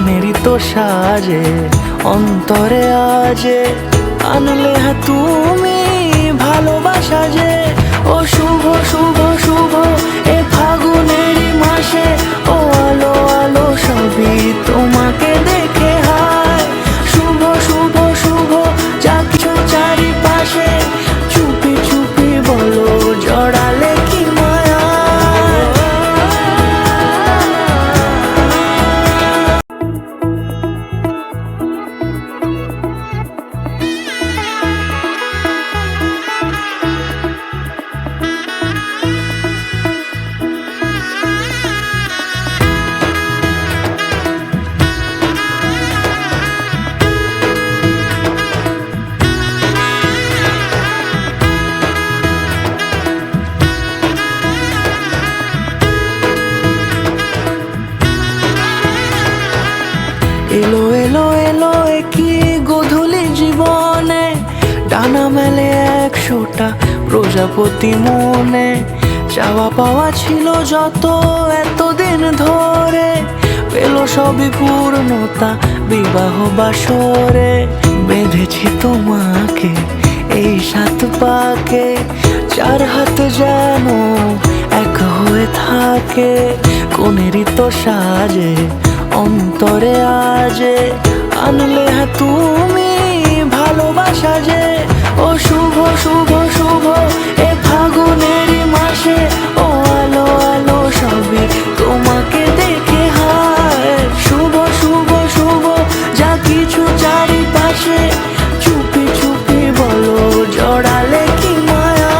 কোনেরই তো সাজে অন্তরে আজে আনলে তুমি ভালোবাসা যে। ও শুভ শুভ শুভ এ ফাগুনেরই মাসে, ও আলো আলো সবই তোমাকে দেখে হায়। শুভ শুভ শুভ যা কিছু চারিপাশে, চুপি চুপি বলো জড়ালে কি মায়া। এলো এলো এলো কি গোধূলি জীবনে, ডানা মেলে 100টা প্রজাপতি মনে। চাওয়া পাওয়া ছিল যত এতদিন ধরে, পেল সবই পূর্ণতা বিবাহ বাসরে। বেঁধেছি তোমাকে এই 7 পাকে, 4 হাত যেন এক হয়ে থাকে। কোনেরই তো সাজে অন্তরে আজে আনলে তুমি ভালোবাসা যে। ও শুভ শুভ শুভ এ ফাগুনেরই মাসে, ও আলো আলো সবই তোমাকে দেখে হায়। শুভ শুভ শুভ যা কিছু চারিপাশে, চুপি চুপি বলো জড়ালে কি মায়া।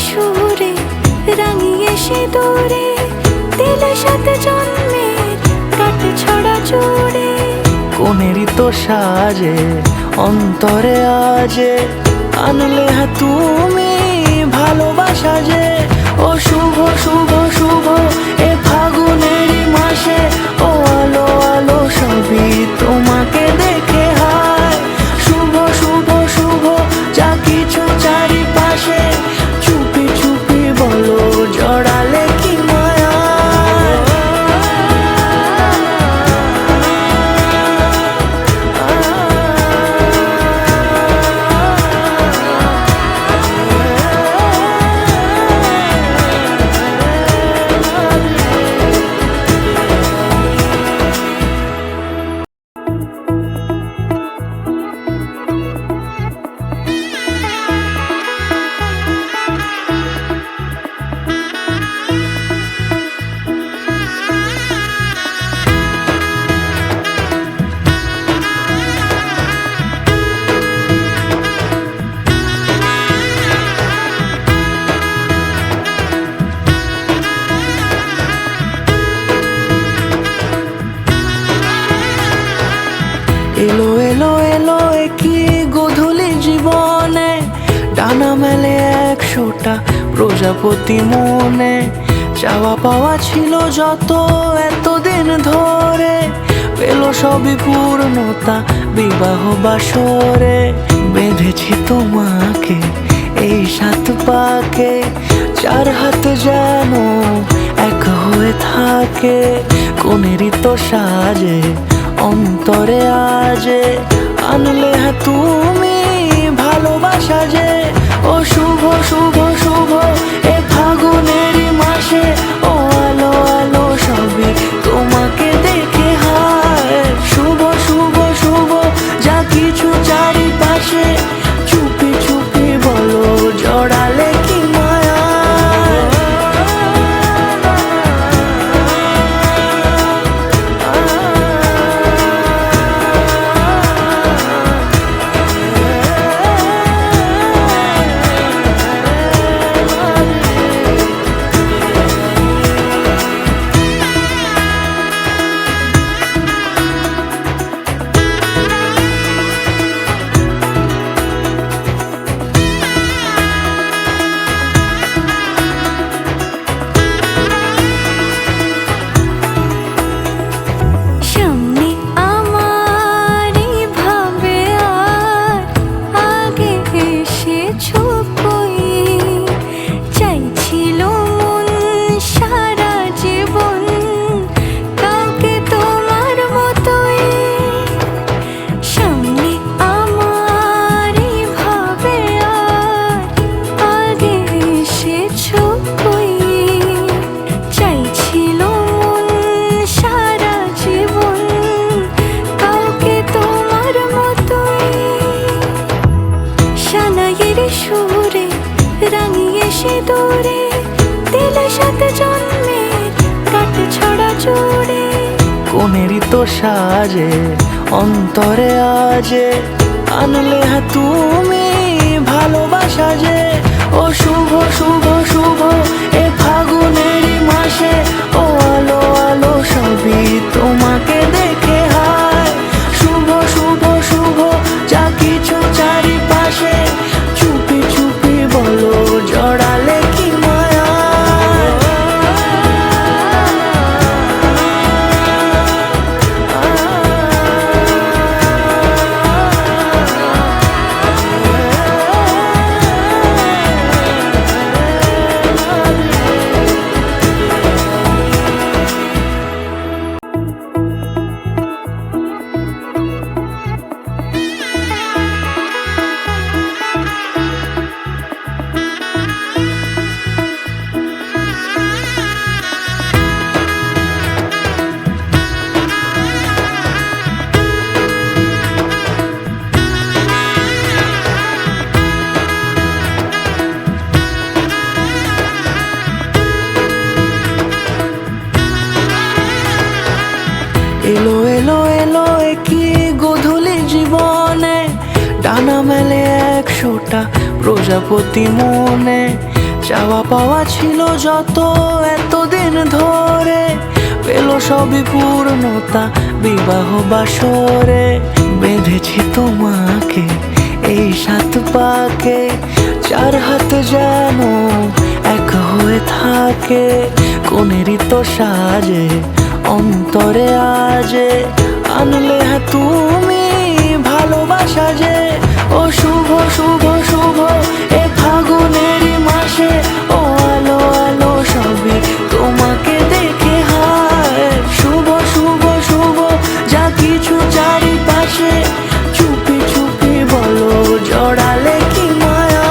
সুরে রাঙিয়ে সে দূরে দিলে 7 জন্মের কাট ছড়া জোড়ে। কোনেরই তো সাজে অন্তরে আজে আনলে তুমি ভালোবাসা যে। ও শুভ শুভ শুভ এ ফাগুনেরই মাসে, ও আলো আলো সবই তোমাকে দেখে হায়। শুভ শুভ শুভ যা কিছু চারিপাশে, চুপি চুপি বলো জড়ালে কি মায়া। এলো এলো এলো কি গোধূলি জীবনে, ডানা মেলে 100টা প্রজাপতি মনে। চাওয়া পাওয়া ছিল যত এতদিন ধরে, পেল সবই পূর্ণতা বিবাহ বাসরে। বেঁধেছি তোমাকে এই 7 পাকে, 4 হাত যেন এক হয়ে থাকে। কোনেরই তো সাজে অন্তরে আজে আনলে হ্যাঁ তুমি ভালোবাসা যে। ও শুভ শুভ শুভ এ ফাগুনেরই মাসে, ও আলো আলো সবই তোমাকে দেখে হায়। শুভ শুভ শুভ যা কিছু চারিপাশে, চুপি চুপি বলো জড়ালে কি মায়া। সুরে রাঙিয়ে সে দূরে দিলে সাথে জন্মের কাট ছড়া জুড়ে। কোনেরই তো সাজে অন্তরে আজে, আনলে হ্যাঁ তুমি ভালোবাসা যে। ও শুভ শুভ শুভ এ ফাগুনেরই মাসে, ও আলো আলো সবই তোমাকে দেখে হায়। শুভ শুভ শুভ যা কিছু চারিপাশে, চুপি চুপি বলো জড়ালে কি মায়া। এলো এলো এলো কি গোধূলি জীবনে, ডানা মেলে 100টা প্রজাপতি মনে। চাওয়া পাওয়া ছিল যত এতদিন ধরে, পেল সবই পূর্ণতা বিবাহ বাসরে। বেঁধেছি তোমাকে এই 7 পাকে, 4 হাত যেন এক হয়ে থাকে। কোনেরই তো সাজে অন্তরে আজে, আনলে হ্যাঁ তুমি ভালোবাসা যে। ও শুভ শুভ শুভ এ ফাগুনেরই মাসে, ও আলো আলো সবই তোমাকে দেখে হায়। শুভ শুভ শুভ যা কিছু চারিপাশে, চুপি চুপি বলো জড়ালে কি মায়া।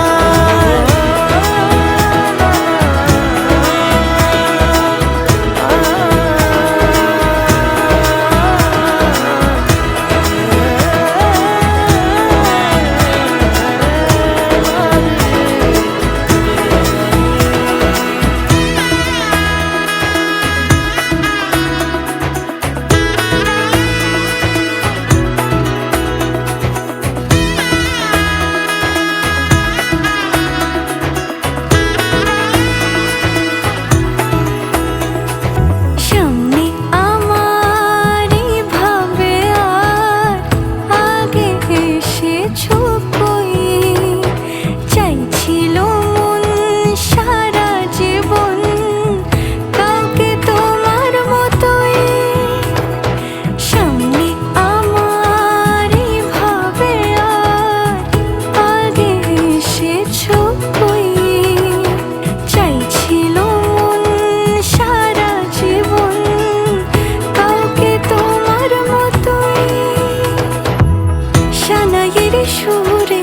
গানের সুরে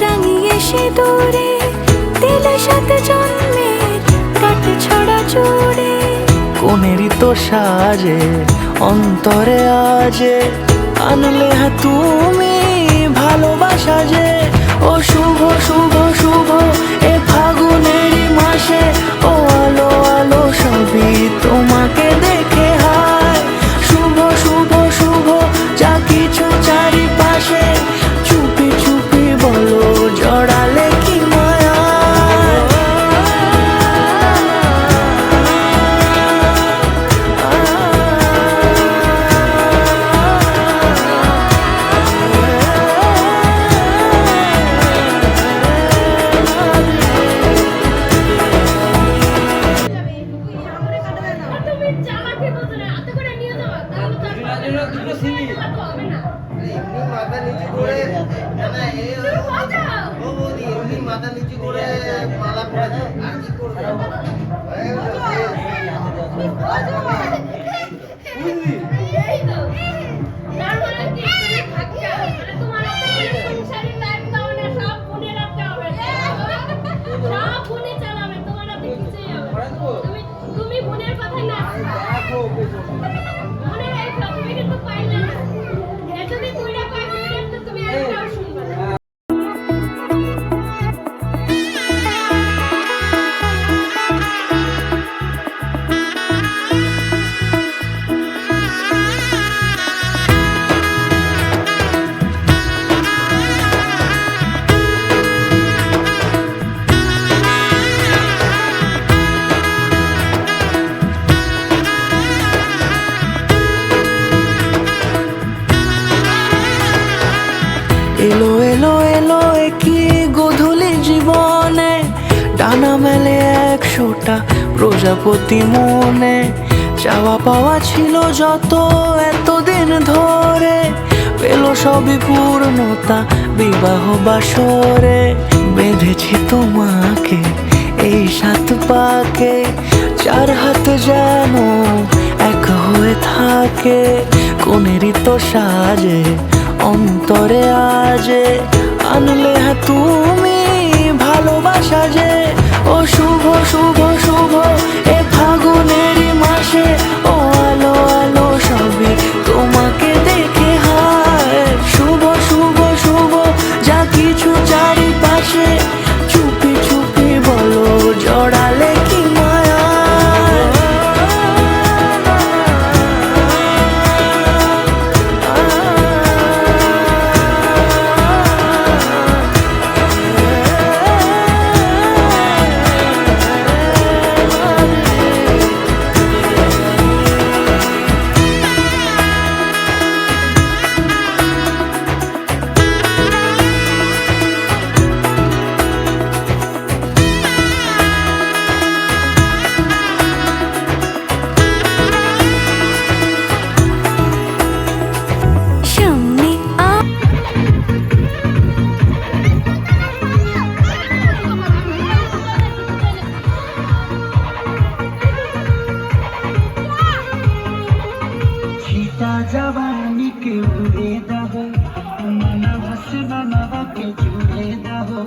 রাঙিয়ে সিঁদুরে দিলে সাথে জন্মের কাট ছড়া জুড়ে। কোনেরই তো সাজে অন্তরে আজে আনলে তুমি ভালোবাসা যে। ও শুভ শুভ শুভ এ ফাগুনেরই মাসে, ও আলো আলো সবই তোমাকে দেখে হায়। শুভ শুভ শুভ যা কিছু চারিপাশে, চুপি চুপি বলো জড়ালে কি মায়া। মাথা নিচু করে মাথা নিচু করে মালা পড়েছে আর কি করবে। তুমি বোনের কথা না বোনের এই তুমি কিন্তু পাইলে না যদি তুইরা পাই তো তুমি একটাও শুনবে না। এলো এলো এলো কি গধূলি জীবনে, ডানা মেলে 100টা প্রজাপতি মনে। চাওয়া পাওয়া ছিল যত এতদিন ধরে, পেল সবই পূর্ণতা বিবাহ বাসরে। বেঁধেছি তোমাকে এই 7 পাকে, 4 হাত যেন এক হয়ে থাকে। কোনেরই তো সাজে অন্তরে আজে আনলে তুমি ভালোবাসা যে। ও শুভ শুভ শুভ এ ফাগুনেরই মাসে, ও আলো আলো সবই তোমাকে দেখে হায়। শুভ শুভ শুভ যা কিছু চারিপাশে, চুপি চুপি বলো জড়ালে কি মায়া। जवानी के उड़े दहो मन हस बनवा के जुड़े दहो।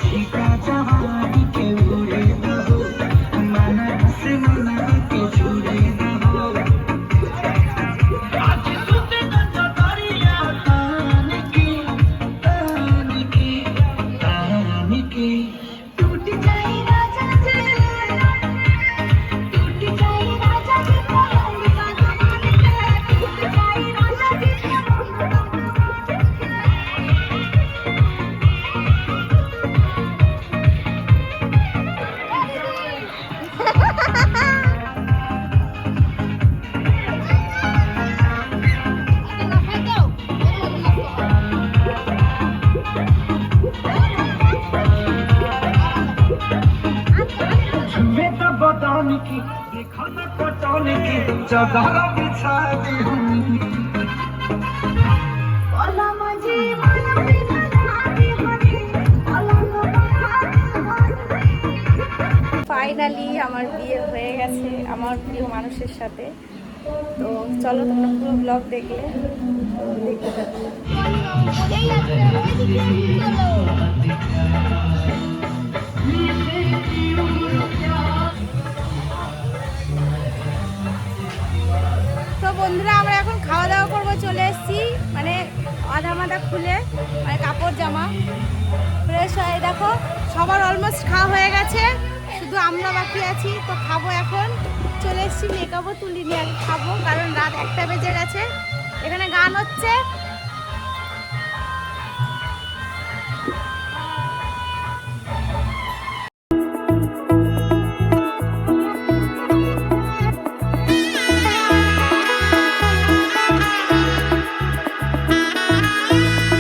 सीता जवानी के उड़े दहो मन हस बनवा के जुड़े दहो। आज सुते तो दरिया तान की टूट जाए राजा जी, टूट जाए राजा जी पलंग का कमान के, टूट जाए राजा जी छुए तो बदन की देखो न पटन की चादर बिछा दी हुई। ओला मजी मन बिछाती हनी पलंग ফাইনালি আমার বিয়ে হয়ে গেছে আমার প্রিয় মানুষের সাথে। তো চলো তোমরা পুরো ব্লগ দেখলে তো দেখতে থাকো। ওই আছে ওইদিকে চলো তো বন্ধুরা আমরা এখন খাওয়া দাওয়া করবো, চলে এসেছি মানে আধা মাথা খুলে মানে কাপড় জামা ফ্রেশ হয়ে দেখো সবার অলমোস্ট খাওয়া হয়ে গেছে, শুধু আমরা বাকি আছি। তো খাবো এখন, চলে এসেছি মেকআপও তুলিনি, আগে খাবো কারণ রাত 1টা বেজে গেছে। এখানে গান হচ্ছে,